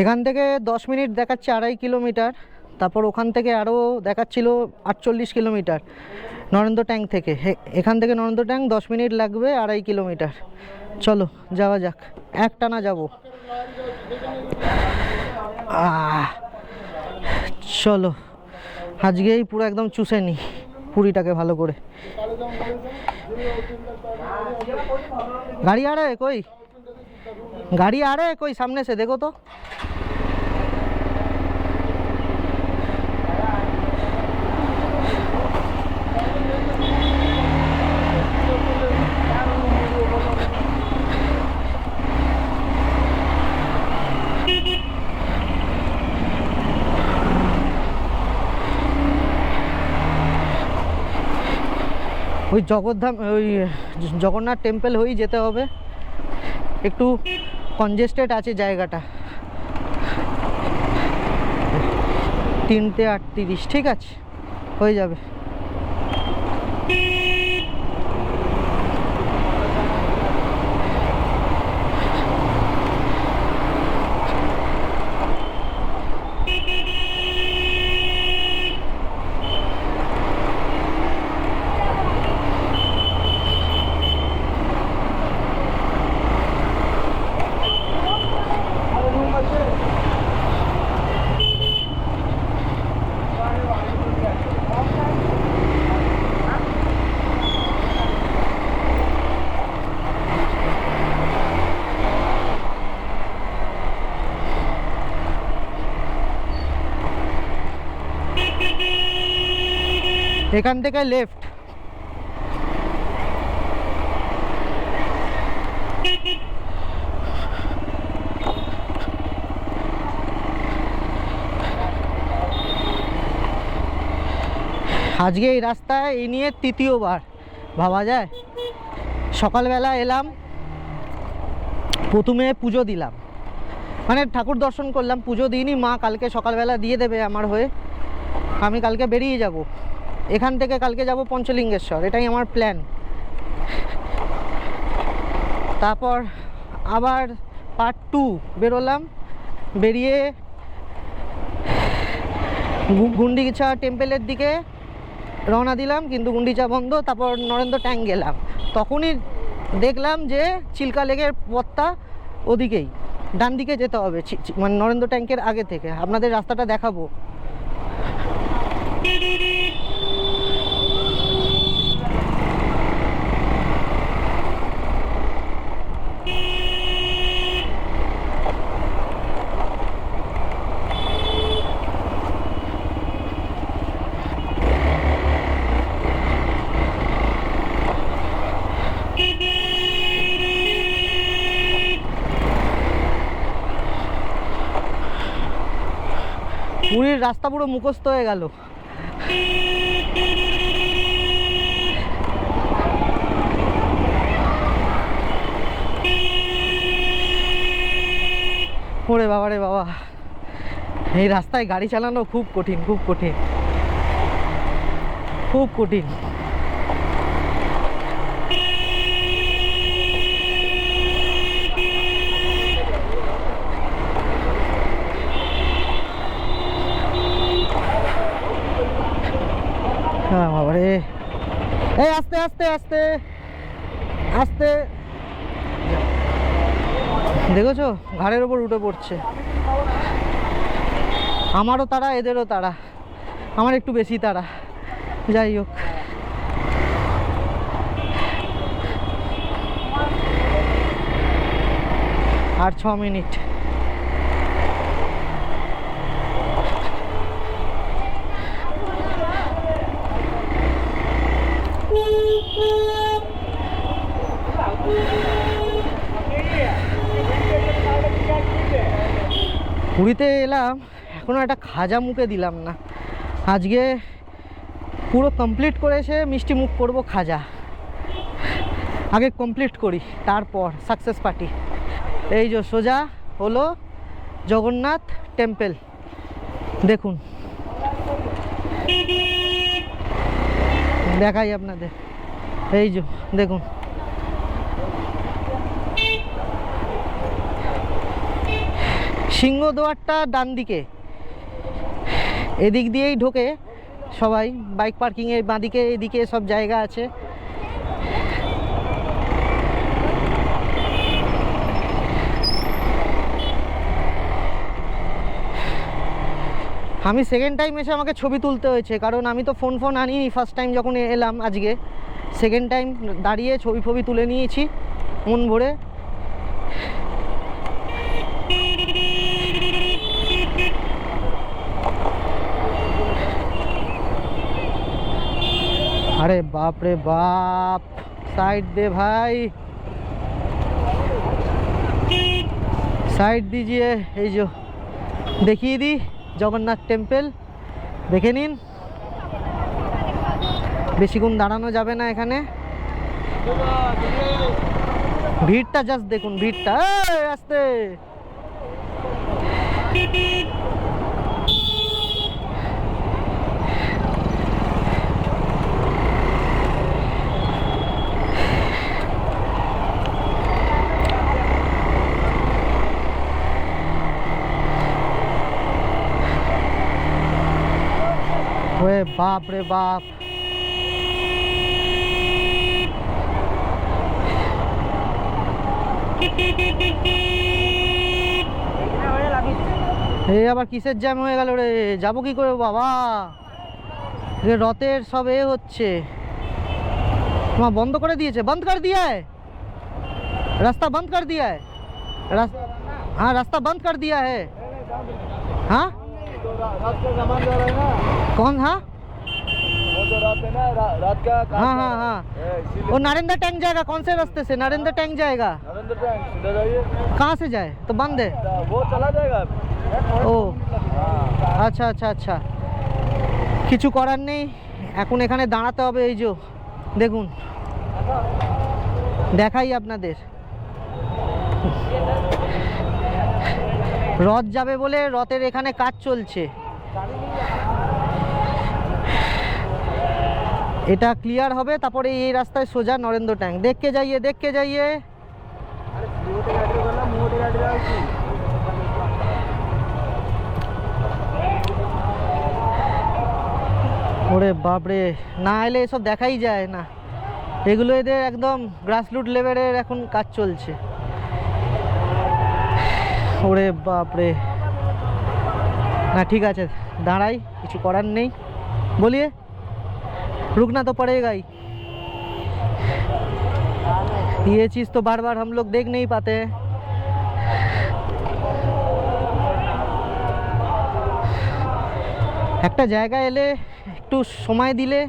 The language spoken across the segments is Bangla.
এখান থেকে 10 মিনিট দেখাচ্ছে 2.5 কিলোমিটার, তারপর ওখান থেকে আরও দেখাচ্ছিল 48 কিলোমিটার নরেন্দ্র ট্যাঙ্ক থেকে। এখান থেকে নরেন্দ্র ট্যাঙ্ক 10 মিনিট লাগবে, 2.5 কিলোমিটার। চলো যাওয়া যাক, একটানা যাব। চলো আজকেই পুরো একদম চুষে নিই পুরীটাকে ভালো করে। गाड़ी आ रहा है कोई? गाड़ी आ रहा है कोई सामने से? देखो तो। ওই জগদ্ধাম, ওই জগন্নাথ টেম্পল হয়েই যেতে হবে। একটু কনজেস্টেড আছে জায়গাটা। 3:38, ঠিক আছে, হয়ে যাবে। এখান থেকে লেফট। আজকে এই রাস্তায় এই নিয়ে তৃতীয়বার, ভাবা যায়। সকালবেলা এলাম, প্রথমে পুজো দিলাম, মানে ঠাকুর দর্শন করলাম, পুজো দিইনি। মা কালকে সকালবেলা দিয়ে দেবে আমার হয়ে। আমি কালকে বেরিয়ে যাব এখান থেকে, কালকে যাব পঞ্চলিঙ্গেশ্বর, এটাই আমার প্ল্যান। তারপর আবার পার্ট 2 বেরোলাম, বেরিয়ে গুন্ডিচা টেম্পেলের দিকে রওনা দিলাম, কিন্তু গুন্ডিচা বন্ধ। তারপর নরেন্দ্র ট্যাঙ্ক গেলাম, তখনই দেখলাম যে চিল্কা লেকের পথটা ওদিকেই, ডান দিকে যেতে হবে, মানে নরেন্দ্র ট্যাঙ্কের আগে থেকে। আপনাদের রাস্তাটা দেখাবো। পুরীর রাস্তা পুরো মুখস্থ হয়ে গেল। ওরে বাবা রে বাবা, এই রাস্তায় গাড়ি চালানো খুব কঠিন, খুব কঠিন, খুব কঠিন। হ্যাঁ বাবারে, এই আস্তে আস্তে আস্তে আস্তে, দেখেছো ঘাড়ের ওপর উঠে পড়ছে। আমারও তাড়া, এদেরও তাড়া, আমার একটু বেশি তাড়া। যাই হোক, আর 6 মিনিট। পুরীতে এলাম, এখনো একটা খাজা মুখে দিলাম না। আজকে পুরো কমপ্লিট করেছে, মিষ্টি মুখ করব খাজা। আগে কমপ্লিট করি, তারপর সাকসেস পার্টি। এই যে সোজা হলো জগন্নাথ টেম্পল, দেখুন, দেখাই আপনাদের। এই যে দেখুন, সিংহদুয়ারটা ডান দিকে, এদিক দিয়েই ঢোকে সবাই, বাইক পার্কিংয়ের বাঁদিকে এদিকে সব জায়গা আছে। আমি সেকেন্ড টাইম এসে আমাকে ছবি তুলতে হয়েছে, কারণ আমি তো ফোন আনিনি ফার্স্ট টাইম যখন এলাম আজকে। সেকেন্ড টাইম দাঁড়িয়ে ছবি তুলে নিয়েছি মন ভরে। अरे बाप रे बाप, साइड दे भाई, साइड दीजिए। এই যে দেখিয়ে দিই জগন্নাথ টেম্পল, দেখে নিন। বেশিক্ষণ দাঁড়ানো যাবে না এখানে, ভিড়টা জাস্ট দেখুন, ভিড়টা আস্তে। ওরে বাপ রে বাপ, এই আবার কিসের জ্যাম হয়ে গেল রে, যাবো কি করে বাবা? রথের সব হচ্ছে, তোমার বন্ধ করে দিয়েছে, বন্ধ কর দিয়া है, रास्ता बंद कर दिया है, हाँ रास्ता बंद कर दिया है। हाँ कौन? हाँ रात का हाँ हाँ हाँ, वो नरेंद्र टैंक जाएगा। कौन से रास्ते से नरेंद्र टैंक जाएगा? नरेंद्र टैंक सीधा जाइए। कहाँ से जाए? तो बंद है वो, चला जाएगा। ও আচ্ছা আচ্ছা আচ্ছা, কিছু করার নেই, এখন এখানে দাঁড়াতে হবে। এই যে দেখুন, দেখাই আপনাদের, রথ যাবে বলে রথের এখানে কাজ চলছে। এটা ক্লিয়ার হবে, তারপরে এই রাস্তায় সোজা নরেন্দ্র ট্যাঙ্ক। দেখ के जाइए, देख के जाइए। ওরে বাপরে, না এলে এসব দেখাই যায় না, এগুলো এদের একদম গ্রাসরুট লেভেলের এখন কাজ চলছে। ওরে বাপরে, না ঠিক আছে দাঁড়াই, কিছু করার নেই। বলিয়ে रुकना तो पड़ेगा ही, ये चीज़ तो बार बार हम लोग देख नहीं पाते हैं। একটা জায়গা এলে একটু সময় দিলে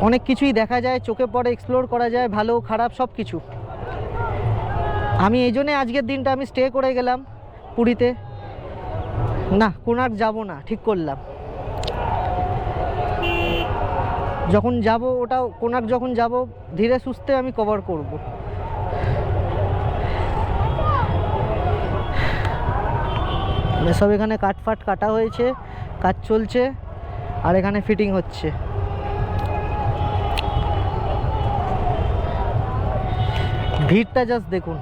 অনেক কিছুই দেখা যায়, চোখে পড়ে, এক্সপ্লোর করা যায়, ভালো খারাপ সব কিছু। আমি এই জন্যে আজকের দিনটা আমি স্টে করে গেলাম পুরীতে, না কোণার্ক যাব না ঠিক করলাম। যখন যাব ওটা কোণার্ক, যখন যাব ধীরে সুস্থে আমি কভার করব। সব এখানে কাটফাট কাটা হয়েছে, কাজ চলছে, আর এখানে ফিটিং হচ্ছে। ভিড়টা জাস্ট দেখুন,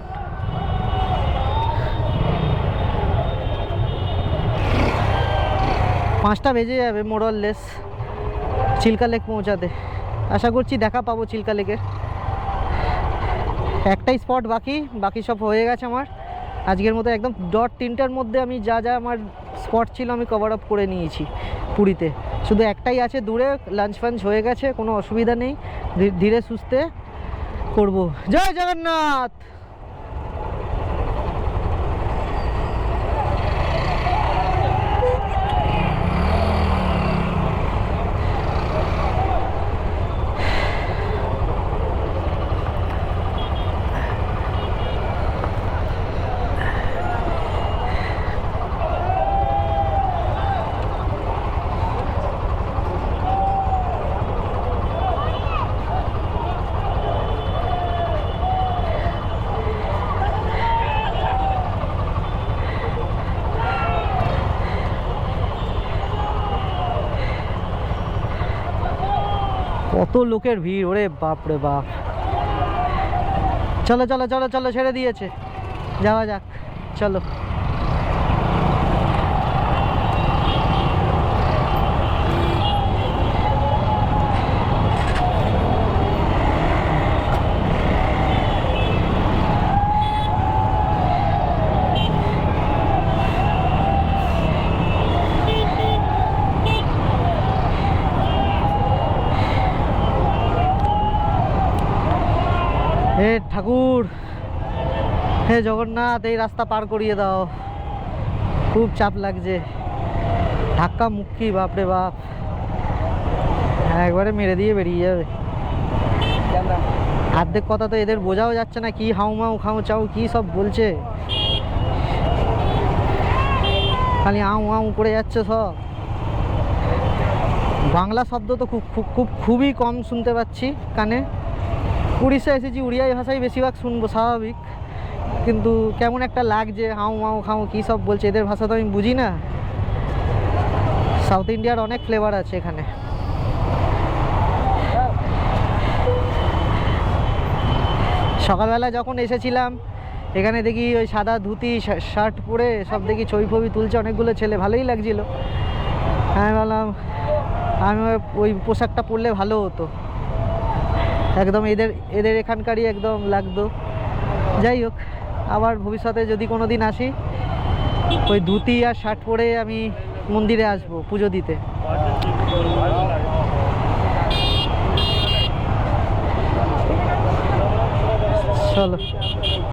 পাঁচটা বেজে যাবে মোরলেস চিল্কা লেক পৌঁছাতে। আশা করছি দেখা পাবো চিল্কা লেকের। একটাই স্পট বাকি, বাকি সব হয়ে গেছে আমার আজকের মতো। একদম ডট 3টার মধ্যে আমি যা যা আমার স্পট ছিল আমি কভার আপ করে নিয়েছি পুরীতে। শুধু একটাই আছে দূরে, লাঞ্চ ফাঞ্চ হয়ে গেছে, কোনো অসুবিধা নেই, ধীরে সুস্থে করব। জয় জগন্নাথ। কত লোকের ভিড়, ওরে বাপ রে বাপ। চলো চলো চলো চলো, ছেড়ে দিয়েছে, যাওয়া যাক, চলো। হে জগন্নাথ, এই রাস্তা পার করিয়ে দাও, খুব চাপ লাগছে। ধাক্কা মুক্কি, বাপরে বাপ, একবারে মেরে দিয়ে বেরিয়ে যাবে। অর্ধেক কথা তো এদের বোঝাও যাচ্ছে না, কি হাউ মাউ খাও চাও কি সব বলছে, খালি আউ আউ করে যাচ্ছে সব। বাংলা শব্দ তো খুবই কম শুনতে পাচ্ছি কানে। উড়িষ্যা এসেছি, উড়িয়াই ভাষাই বেশিরভাগ শুনবো, স্বাভাবিক, কিন্তু কেমন একটা লাগছে, হাউ মাউ খাও কী সব বলছে, এদের ভাষা তো আমি বুঝি না। সাউথ ইন্ডিয়ার অনেক ফ্লেভার আছে এখানে। সকালবেলা যখন এসেছিলাম এখানে দেখি ওই সাদা ধুতি শার্ট পরে সব দেখি ছবি ফবি তুলছে অনেকগুলো ছেলে, ভালোই লাগছিল। আমি বললাম আমি ওই পোশাকটা পরলে ভালো হতো, একদম এদের এখানকারই একদম লাগতো। যাই হোক, আবার ভবিষ্যতে যদি কোনো দিন আসি ওই ধুতি আর শার্ট পরে আমি মন্দিরে আসবো পুজো দিতে। চলো।